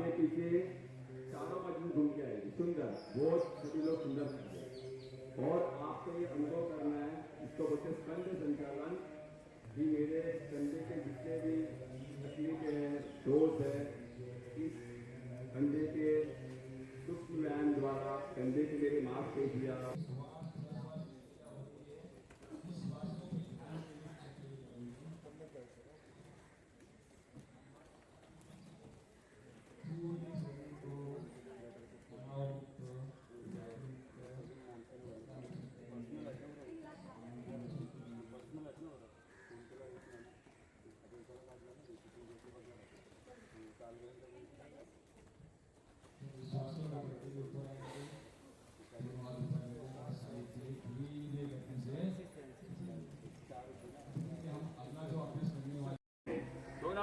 आगे पीछे चारों मजबूत घूम के आएगी, सुंदर, बहुत सभी लोग सुंदर करते। और आपको ये अनुभव करना है, इसको बोलते स्कंद संचालन। भी मेरे कंधे के जितने भी तकलीफ है, दोष है, इस कंधे के सूक्ष्म व्यायाम द्वारा कंधे के मेरे मांसपेशियां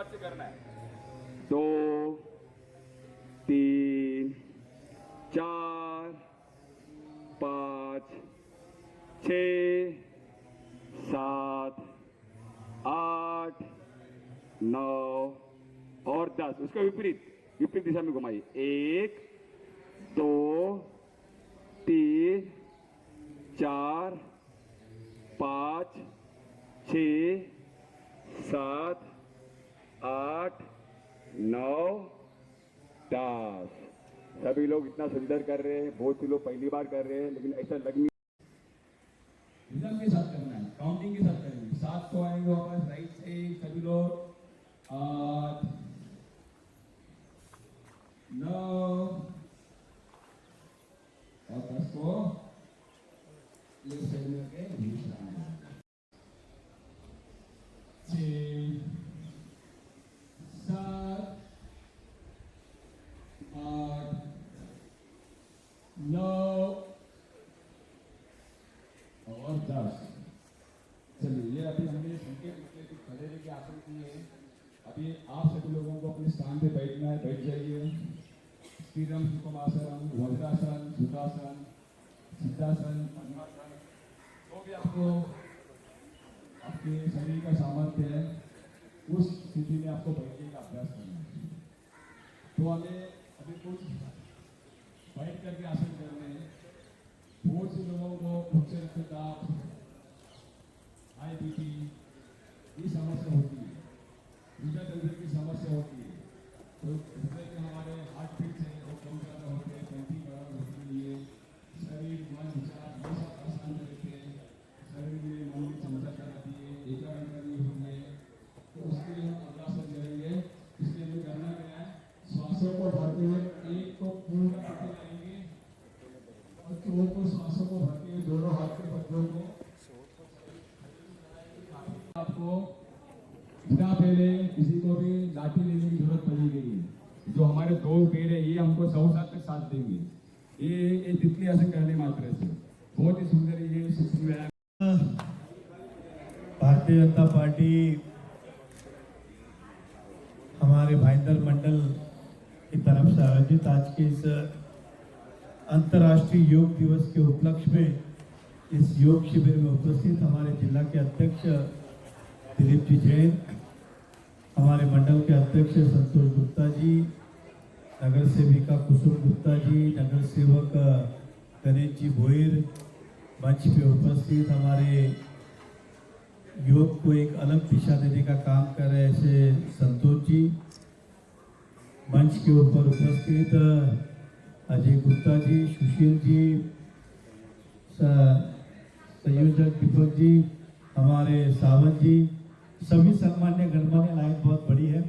से करना है। 2 3 4 5 6 7 8 9 और 10। उसका विपरीत दिशा में घुमाइए। 1 2 3 4 5 6 7 8 9 10। सभी लोग इतना सुंदर कर रहे हैं, बहुत से लोग पहली बार कर रहे हैं, लेकिन ऐसा लग नहीं। रिदम के साथ करना है, काउंटिंग के साथ करेंगे। 7 को आएंगे वापस राइट से सभी लोग। 8 9 और 10 को लेफ्ट साइड में के 6 7 8 9 और 10। चलिए, ये अभी हमने संकेत खड़े रह के आसन किए हैं। अभी आप सभी लोगों को अपने स्थान पे बैठना है, बैठ जाइए। स्थिरम, सुखमासन, वज्रासन, सुखासन, सिद्धासन, पद्मासन, जो भी आपको आपके शरीर का सामर्थ्य है उस स्थिति में आपको बैठने का अभ्यास करना है। तो हमें अभी कुछ बैठ करके आसन करने हैं। बहुत से लोगों को उच्च रक्तचाप, हाई बीपी की समस्या होती है, हृदय तंत्र की समस्या होती है। तो हृदय के हमारे हार्ट बीट है वो कम ज़्यादा होते हैं, कंठी बढ़ाने के लिए शरीर, मन, विचार ये सब आसान रहते हैं। शरीर में मन की क्षमता कराती है, एकाग्रता नहीं होती है। तो उसके लिए हम अभ्यास करेंगे। इसलिए हमें करना क्या है, श्वासों को भरते हुए एक को पूर्ण करके लाएंगे और चोर को श्वासों को भरते हुए दोनों हाथ के पत्थरों को आपको बिना पहले किसी को भी लाठी लेने की जरूरत पड़ी गई है। जो हमारे 2 पैर है ये हमको 100 साल तक साथ देंगे। ये तितली आसन करने मात्र से बहुत ही सुंदर है। ये सूक्ष्म व्यायाम भारतीय जनता पार्टी हमारे भाईंदर मंडल की तरफ से आयोजित आज के इस अंतर्राष्ट्रीय योग दिवस के उपलक्ष्य में इस योग शिविर में उपस्थित हमारे जिला के अध्यक्ष दिलीप जी जैन, हमारे मंडल के अध्यक्ष संतोष गुप्ता जी, नगर सेविका कुसुम गुप्ता जी, नगर सेवक गणेश जी भोईर, मंच पे उपस्थित हमारे योग को एक अलग दिशा देने का काम कर रहे ऐसे संतोष जी, मंच के ऊपर उपस्थित अजय गुप्ता जी, सुशील जी, संयोजक दीपक जी, हमारे सावंत जी, सभी सम्मान्य गणमान्य लाइन बहुत बड़ी है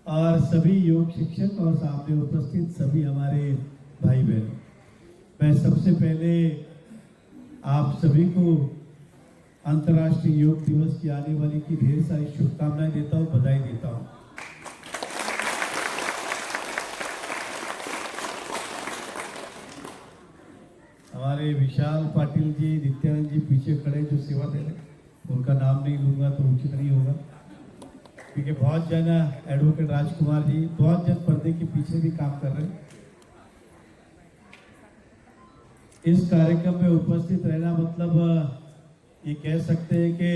और सभी योग शिक्षक और सामने उपस्थित सभी हमारे भाई बहन, मैं सबसे पहले आप सभी को अंतर्राष्ट्रीय योग दिवस की आने वाली की ढेर सारी शुभकामनाएं देता हूँ, बधाई देता हूँ। हमारे विशाल पाटिल जी, नित्यानंद जी पीछे खड़े जो सेवा दे रहे, उनका नाम नहीं लूंगा तो उचित नहीं होगा, क्योंकि बहुत जन एडवोकेट राजकुमार जी बहुत जन पर्दे के पीछे भी काम कर रहे हैं। इस कार्यक्रम में उपस्थित रहना मतलब ये कह सकते हैं कि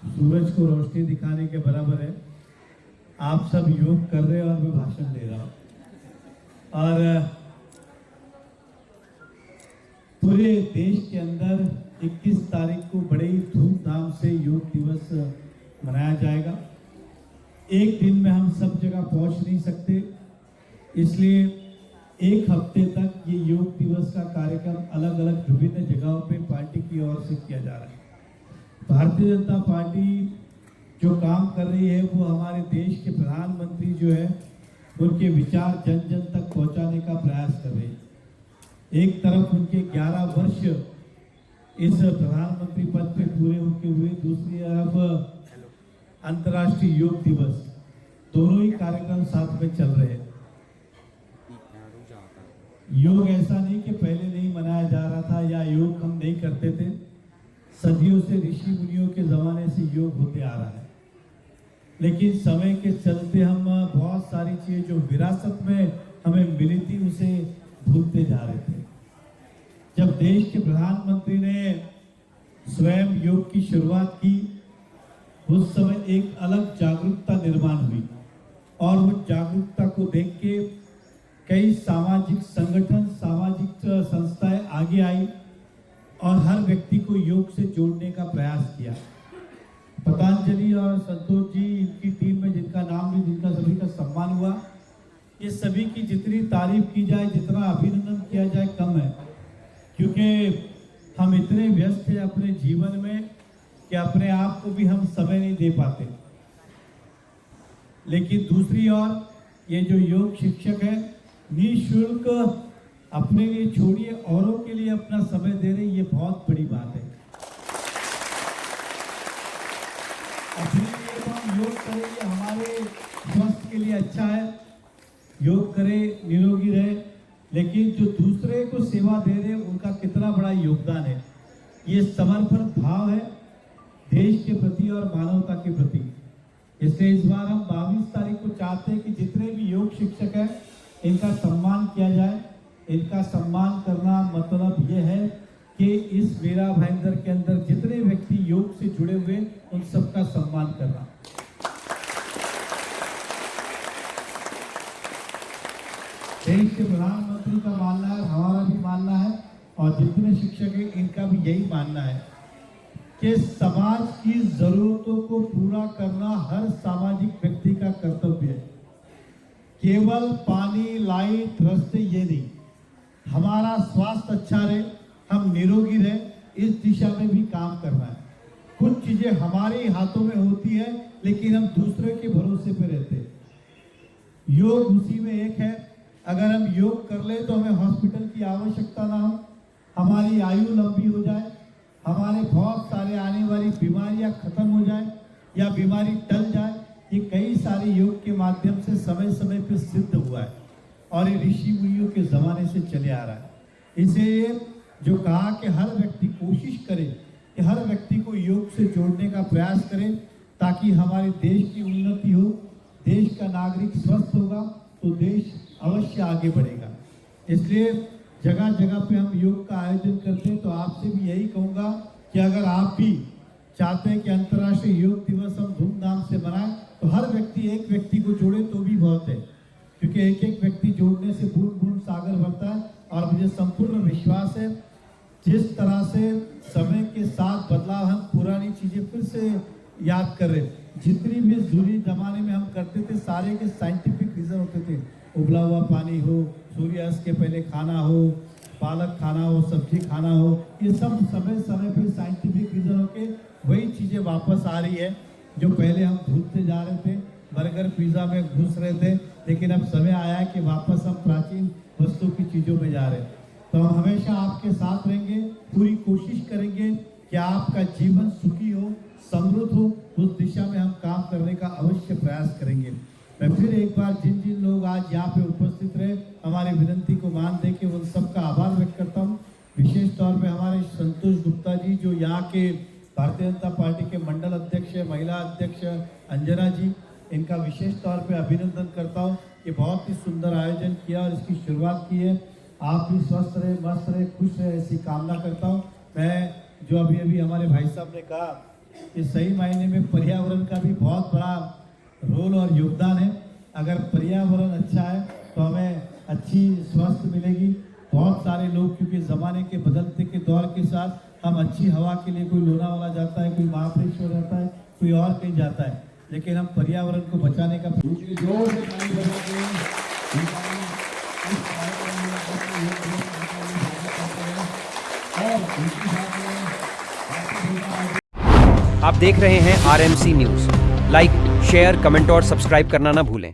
सूरज को रोशनी दिखाने के बराबर है। आप सब योग कर रहे हैं और मैं भाषण दे रहा हूँ। और पूरे देश के अंदर 21 तारीख को बड़े ही धूमधाम से योग दिवस मनाया जाएगा। एक दिन में हम सब जगह पहुंच नहीं सकते, इसलिए एक हफ्ते तक ये योग दिवस का कार्यक्रम अलग अलग विभिन्न जगहों पे पार्टी की ओर से किया जा रहा है। भारतीय जनता पार्टी जो काम कर रही है वो हमारे देश के प्रधानमंत्री जो है उनके विचार जन जन तक पहुंचाने का प्रयास कर रही है। एक तरफ उनके 11 वर्ष इस प्रधानमंत्री पद पे पूरे होते हुए, दूसरी तरफ अंतर्राष्ट्रीय योग दिवस, दोनों ही कार्यक्रम साथ में चल रहे हैं। योग ऐसा नहीं कि पहले नहीं मनाया जा रहा था या योग हम नहीं करते थे। सदियों से ऋषि मुनियों के जमाने से योग होते आ रहा है, लेकिन समय के चलते हम बहुत सारी चीजें जो विरासत में हमें मिली थी उसे भूलते जा रहे थे। जब देश के प्रधानमंत्री ने स्वयं योग की शुरुआत की, उस समय एक अलग जागरूकता निर्माण हुई और उस जागरूकता को देख के कई सामाजिक संगठन, सामाजिक संस्थाएं आगे आई और हर व्यक्ति को योग से जोड़ने का प्रयास किया। पतंजलि और संतोष जी, इनकी टीम में जिनका नाम भी, जिनका सभी का सम्मान हुआ, ये सभी की जितनी तारीफ की जाए, जितना अभिनंदन किया जाए कम है, क्योंकि हम इतने व्यस्त हैं अपने जीवन में कि अपने आप को भी हम समय नहीं दे पाते। लेकिन दूसरी ओर ये जो योग शिक्षक है निःशुल्क अपने लिए छोड़िए औरों के लिए अपना समय दे रहे, ये बहुत बड़ी बात है। अपने लिए तो हम योग करें, ये हमारे स्वास्थ्य के लिए अच्छा है, योग करें, निरोगी रहे, लेकिन जो दूसरे को सेवा दे रहे उनका कितना बड़ा योगदान है। ये समर्पण भाव है देश के प्रति और मानवता के प्रति। इसलिए इस बार हम 22 तारीख को चाहते हैं कि जितने भी योग शिक्षक हैं इनका सम्मान किया जाए। इनका सम्मान करना मतलब ये है कि इस मेरा भाईंदर के अंदर जितने व्यक्ति योग से जुड़े हुए उन सबका सम्मान करना। देश के प्रधानमंत्री का मानना है, हमारा भी मानना है और जितने शिक्षक हैं इनका भी यही मानना है कि समाज की जरूरतों को पूरा करना हर सामाजिक व्यक्ति का कर्तव्य है। केवल पानी, लाइट, रास्ते ये नहीं, हमारा स्वास्थ्य अच्छा रहे, हम निरोगी रहे, इस दिशा में भी काम करना है। कुछ चीजें हमारे हाथों में होती है लेकिन हम दूसरे के भरोसे पे रहते हैं। योग उसी में एक है, अगर हम योग कर ले तो हमें हॉस्पिटल की आवश्यकता ना हो, हमारी आयु लंबी हो जाए, हमारे बहुत सारे आने वाली बीमारियां खत्म हो जाए या बीमारी टल जाए। ये कई सारे योग के माध्यम से समय समय पर सिद्ध हुआ है और ये ऋषि मुनियों के जमाने से चले आ रहा है। इसे जो कहा कि हर व्यक्ति कोशिश करे कि हर व्यक्ति को योग से जोड़ने का प्रयास करे ताकि हमारे देश की उन्नति हो, देश का नागरिक स्वस्थ होगा तो देश अवश्य आगे बढ़ेगा। इसलिए जगह जगह पे हम योग का आयोजन करते हैं। तो आपसे भी यही कहूँगा कि अगर आप भी चाहते हैं कि अंतर्राष्ट्रीय योग दिवस हम धूमधाम से मनाएं तो हर व्यक्ति एक व्यक्ति को जोड़े तो भी बहुत है, क्योंकि एक एक व्यक्ति जोड़ने से बूंद बूंद सागर भरता है। और मुझे संपूर्ण विश्वास है जिस तरह से समय के साथ बदलाव, हम पुरानी चीजें फिर से याद कर रहे, जितनी भी दूरी जमाने में हम करते थे सारे के साइंटिफिक रीजन होते थे। उबला हुआ पानी हो, सूर्यास्त के पहले खाना हो, पालक खाना हो, सब्जी खाना हो, ये सब समय समय पे साइंटिफिक रीजन होके वही चीजें वापस आ रही है जो पहले हम भूलते जा रहे थे, बर्गर पिज्जा में घुस रहे थे। लेकिन अब समय आया है कि वापस हम प्राचीन वस्तु की चीजों में जा रहे हैं। तो हम हमेशा आपके साथ रहेंगे, पूरी कोशिश करेंगे कि आपका जीवन सुखी हो, समृद्ध हो, उस दिशा में हम काम करने का अवश्य प्रयास करेंगे। मैं फिर एक बार जिन जिन लोग आज यहाँ पे उपस्थित रहे, हमारी विनती को मान दे के उन सबका आभार व्यक्त करता हूँ। विशेष तौर पे हमारे संतोष गुप्ता जी जो यहाँ के भारतीय जनता पार्टी के मंडल अध्यक्ष, महिला अध्यक्ष अंजना जी, इनका विशेष तौर पे अभिनंदन करता हूँ। ये बहुत ही सुंदर आयोजन किया और इसकी शुरुआत की है। आप भी स्वस्थ रहे, मस्त रहे, खुश रहे, ऐसी कामना करता हूँ। मैं जो अभी हमारे भाई साहब ने कहा कि सही मायने में पर्यावरण का भी बहुत बड़ा रोल और योगदान है। अगर पर्यावरण अच्छा है तो हमें अच्छी स्वास्थ्य मिलेगी। बहुत सारे लोग क्योंकि ज़माने के बदलते के दौर के साथ हम अच्छी हवा के लिए कोई लोनावाला जाता है, कोई महाबलेश्वर जाता है, कोई और कहीं जाता है, लेकिन हम पर्यावरण को बचाने का उनके लिए जोर से ताली बजा के उनका इस कार्यक्रम में अपने योगदान करने का स्वागत करते हैं और उनके साथ में आपको बोलता है। आप देख रहे हैं RMC news. Like, share, comment और सब्सक्राइब करना ना भूलें।